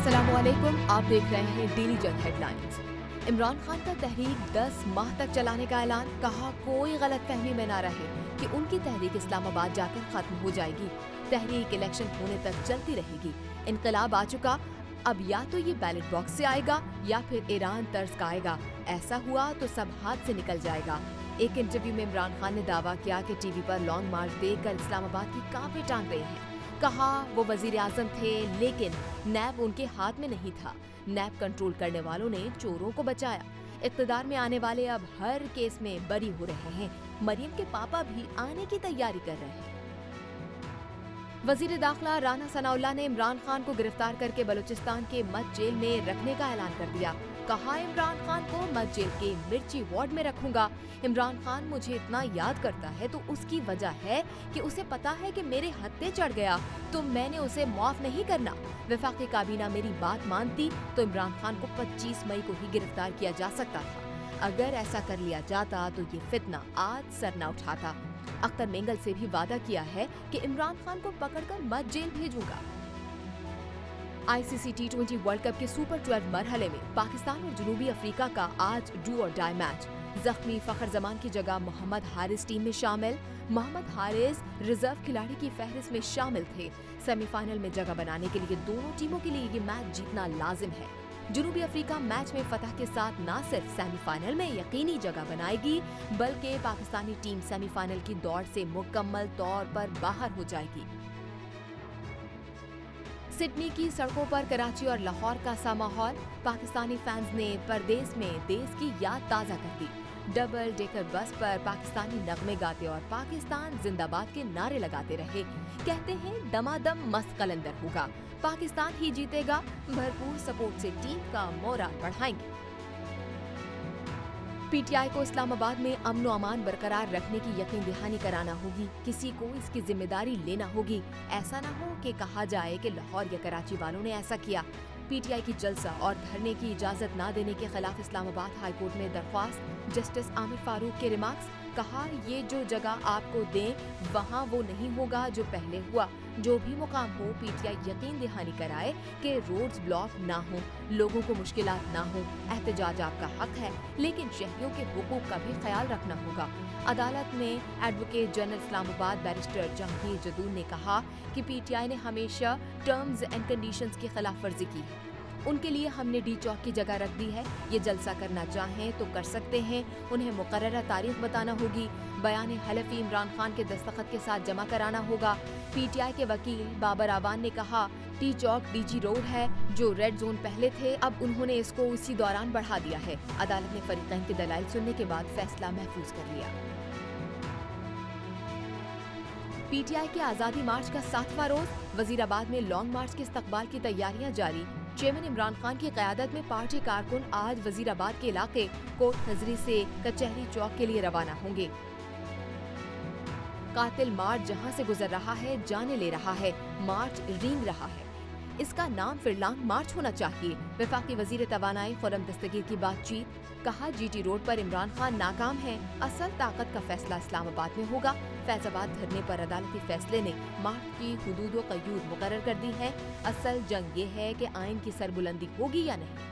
अस्सलामुअलैकुम, आप देख रहे हैं डेली जंग हेडलाइंस। इमरान खान का तहरीक 10 माह तक चलाने का ऐलान, कहा कोई गलत फहमी में ना रहे कि उनकी तहरीक इस्लामाबाद जाकर खत्म हो जाएगी। तहरीक इलेक्शन होने तक चलती रहेगी। इनकलाब आ चुका, अब या तो ये बैलेट बॉक्स से आएगा या फिर ईरान तर्ज का आएगा। ऐसा हुआ तो सब हाथ से निकल जाएगा। एक इंटरव्यू में इमरान खान ने दावा किया कि टीवी पर लॉन्ग मार्च देखकर इस्लामाबाद की कांपे टांग रही हैं। कहा वो वजीर आजम थे लेकिन नैब उनके हाथ में नहीं था। नैब कंट्रोल करने वालों ने चोरों को बचाया। इक़्तिदार में आने वाले अब हर केस में बरी हो रहे हैं। मरियम के पापा भी आने की तैयारी कर रहे हैं। वजीर दाखिला राना सनाउल्लाह ने इमरान खान को गिरफ्तार करके बलूचिस्तान के मत जेल में रखने का ऐलान कर दिया। कहा इमरान खान को मत जेल के मिर्ची वार्ड में रखूंगा। इमरान खान मुझे इतना याद करता है तो उसकी वजह है कि उसे पता है कि मेरे हत्थे चढ़ गया तो मैंने उसे माफ नहीं करना। वफाकी काबीना मेरी बात मानती तो इमरान खान को 25 मई को ही गिरफ्तार किया जा सकता था। अगर ऐसा कर लिया जाता तो ये फितना आज सर न उठाता। अख्तर मेंगल से भी वादा किया है कि इमरान खान को पकड़कर मत जेल भेजूंगा। ICC T20 वर्ल्ड कप के सुपर 12 मरहले में पाकिस्तान और जनूबी अफ्रीका का आज डू और डाई मैच। जख्मी फखर जमान की जगह मोहम्मद हारिस टीम में शामिल। मोहम्मद हारिस रिजर्व खिलाड़ी की फहरिस्त में शामिल थे। सेमीफाइनल में जगह बनाने के लिए दोनों टीमों के लिए ये मैच जीतना लाजिम है। जनूबी अफ्रीका मैच में फतह के साथ न सिर्फ सेमीफाइनल में यकीनी जगह बनाएगी बल्कि पाकिस्तानी टीम सेमीफाइनल की दौड़ से मुकम्मल तौर पर बाहर हो जाएगी। सिडनी की सड़कों पर कराची और लाहौर का सा माहौल। पाकिस्तानी फैंस ने परदेस में देश की याद ताज़ा कर दी। डबल डेकर बस पर पाकिस्तानी नगमे गाते और पाकिस्तान जिंदाबाद के नारे लगाते रहे। कहते हैं दमादम मस्त कलंदर होगा, पाकिस्तान ही जीतेगा, भरपूर सपोर्ट से टीम का मोराल बढ़ाएंगे। PTI को इस्लामाबाद में अमन व अमान बरकरार रखने की यकीन दहानी कराना होगी। किसी को इसकी जिम्मेदारी लेना होगी। ऐसा न हो कि कहा जाए कि लाहौर या कराची वालों ने ऐसा किया। PTI की जलसा और धरने की इजाजत न देने के खिलाफ इस्लामाबाद हाई कोर्ट में दरख्वास्त। जस्टिस आमिर फारूक के रिमार्क्स। कहा ये जो जगह आपको दें वहाँ वो नहीं होगा जो पहले हुआ। जो भी मुकाम हो PTI यकीन दहानी कराए कि रोड्स ब्लॉक ना हो, लोगों को मुश्किलात ना हो। एहतजाज आपका हक है लेकिन शहरियों के हुकूक का भी ख्याल रखना होगा। अदालत में advocate general Islamabad barrister Jahangir Jadoon ने कहा कि PTI ने हमेशा टर्म्स एंड कंडीशंस की खिलाफ वर्जी की है। उनके लिए हमने डी चौक की जगह रख दी है। ये जलसा करना चाहें तो कर सकते हैं। उन्हें मुकर्ररा तारीख बताना होगी। बयान हलफी इमरान खान के दस्तखत के साथ जमा कराना होगा। PTI के वकील बाबर आवान ने कहा टी चौक DG रोड है जो रेड जोन पहले थे, अब उन्होंने इसको उसी दौरान बढ़ा दिया है। अदालत ने फरीकैन के दलाइल सुनने के बाद फैसला महफूज कर लिया। PTI के आज़ादी मार्च का 7वां रोज। वजीराबाद में लॉन्ग मार्च के इस्तकबाल की तैयारियां जारी। चेयरमैन इमरान खान की क़यादत में पार्टी कारकुन आज वजीराबाद के इलाके कोट नजरी से कचहरी चौक के लिए रवाना होंगे। कातिल मार्च जहां से गुजर रहा है जाने ले रहा है, मार्च रींग रहा है। इसका नाम फिर लॉन्ग मार्च होना चाहिए। वफाकी वजीर तवानाई खुर्रम दस्तगीर की बातचीत। कहा GT रोड पर इमरान खान नाकाम है, असल ताकत का फैसला इस्लामाबाद में होगा। फैजाबाद धरने पर अदालती फैसले ने मार्च की हुदूद व क़यूद मुकर्रर कर दी है। असल जंग ये है कि आइन की सरबुलंदी होगी या नहीं।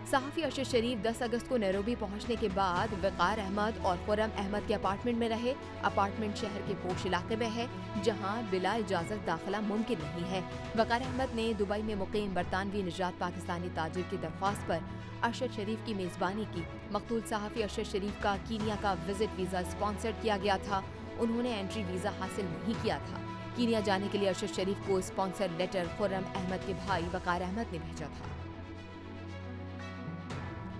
सहाफ़ी अरशद शरीफ 10 अगस्त को नैरोबी पहुंचने के बाद वक़ार अहमद और खुर्रम अहमद के अपार्टमेंट में रहे। अपार्टमेंट शहर के पोश इलाके में है जहां बिला इजाज़त दाखिला मुमकिन नहीं है। वक़ार अहमद ने दुबई में मुक़ीम बरतानवी निजात पाकिस्तानी ताजिर की दरख्वास्त पर अरशद शरीफ की मेज़बानी की। मक़तूल सहाफ़ी अरशद शरीफ का कीनिया का विजिट वीज़ा स्पॉन्सर्ड किया गया था। उन्होंने एंट्री वीज़ा हासिल नहीं किया था। कीनिया जाने के लिए अरशद शरीफ को स्पॉन्सर लेटर खुर्रम अहमद के भाई वक़ार अहमद ने भेजा था।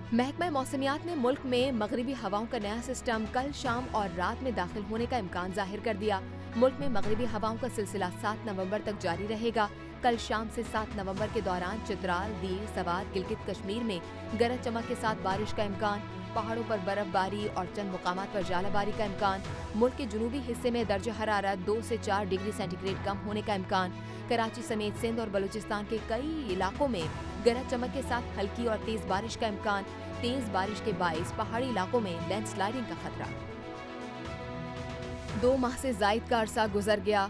महकमा मौसमियात ने मुल्क में मगरिबी हवाओं का नया सिस्टम कल शाम और रात में दाखिल होने का इम्कान जाहिर कर दिया। मुल्क में मगरिबी हवाओं का सिलसिला 7 नवंबर तक जारी रहेगा। कल शाम से 7 नवंबर के दौरान चित्राल, दीर, सवात, गिलगित कश्मीर में गरज चमक के साथ बारिश का इम्कान। पहाड़ों पर बर्फबारी और चंद मुकामात पर जालाबारी का इम्कान। मुल्क के जनूबी हिस्से में दर्ज हरारत 2 से 4 डिग्री सेंटीग्रेड कम होने का इम्कान। कराची समेत सिंध और बलूचिस्तान के कई इलाकों में गरज चमक के साथ हल्की और तेज बारिश का इम्कान। तेज बारिश के बाइस पहाड़ी इलाकों में लैंडस्लाइडिंग का खतरा। 2 माह से जायद का अरसा गुजर गया।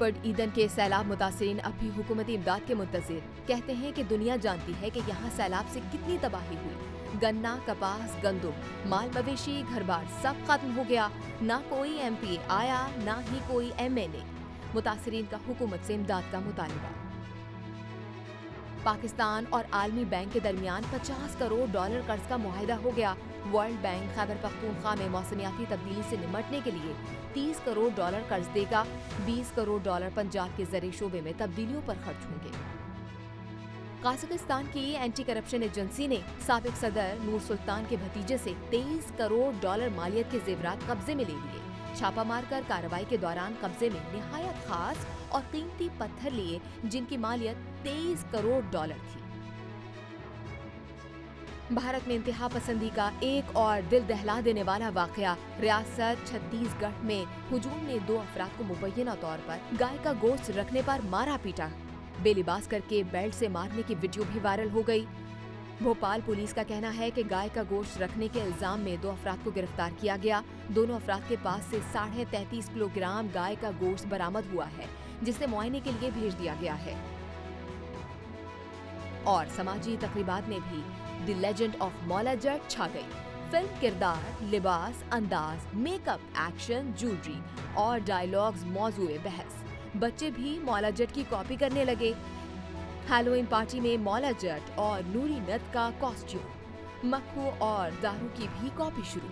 राजपट ईदन के सैलाब मुतासिरीन अब भी हुकूमती इमदाद के मुंतज़िर। कहते हैं कि दुनिया जानती है कि यहाँ सैलाब से कितनी तबाही हुई। गन्ना, कपास, गंदुम, माल मवेशी, घर बार सब खत्म हो गया। ना कोई MP आया, ना ही कोई MNA। मुतासिरीन का हुकूमत से इमदाद का मुतालबा। पाकिस्तान और आलमी बैंक के दरमियान $50 करोड़ कर्ज का मुआहिदा हो गया। वर्ल्ड बैंक खैबर पख्तूनख्वा में मौसमियाती तब्दीली से निमटने के लिए $30 करोड़ कर्ज देगा। $20 करोड़ पंजाब के ज़रिए शोबे में तब्दीलियों पर खर्च होंगे। काज़ाकिस्तान की एंटी करप्शन एजेंसी ने साबिक सदर नूर सुल्तान के भतीजे से $23 करोड़ मालियत के जेवरात कब्जे में ले लिए। छापा मारकर कार्रवाई के दौरान कब्जे में निहायत खास और कीमती पत्थर लिए, जिनकी मालियत $23 करोड़ थी। भारत में इंतहा पसंदी का एक और दिल दहला देने वाला वाकया। रियासत छत्तीसगढ़ में हुजूम ने 2 अफराद को मुबैना तौर पर गाय का गोश्त रखने पर मारा पीटा। बेलिबास करके बेल्ट से मारने की वीडियो भी वायरल हो गई। भोपाल पुलिस का कहना है कि गाय का गोश्त रखने के इल्जाम में 2 अफराद को गिरफ्तार किया गया। दोनों अफराद के पास से 33.5 किलोग्राम गाय का गोश्त बरामद हुआ है, जिसे मुआयने के लिए भेज दिया गया है। और समाजी तकरीबात में भी the legend of Maula Jatt छा गई। फिल्म किरदार, लिबास, अंदाज, मेकअप, एक्शन, ज्वेलरी और डायलॉग्स मौजूए बहस। बच्चे भी मौला जट की कॉपी करने लगे। हैलोवीन पार्टी में मौला जट और नूरी नत का कॉस्ट्यूम, मक्खू और दारू की भी कॉपी शुरू।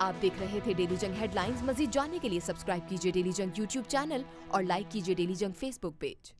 आप देख रहे थे डेली जंग हेडलाइंस। मजीद जानने के लिए सब्सक्राइब कीजिए डेली जंग YouTube चैनल और लाइक कीजिए डेली जंग Facebook पेज।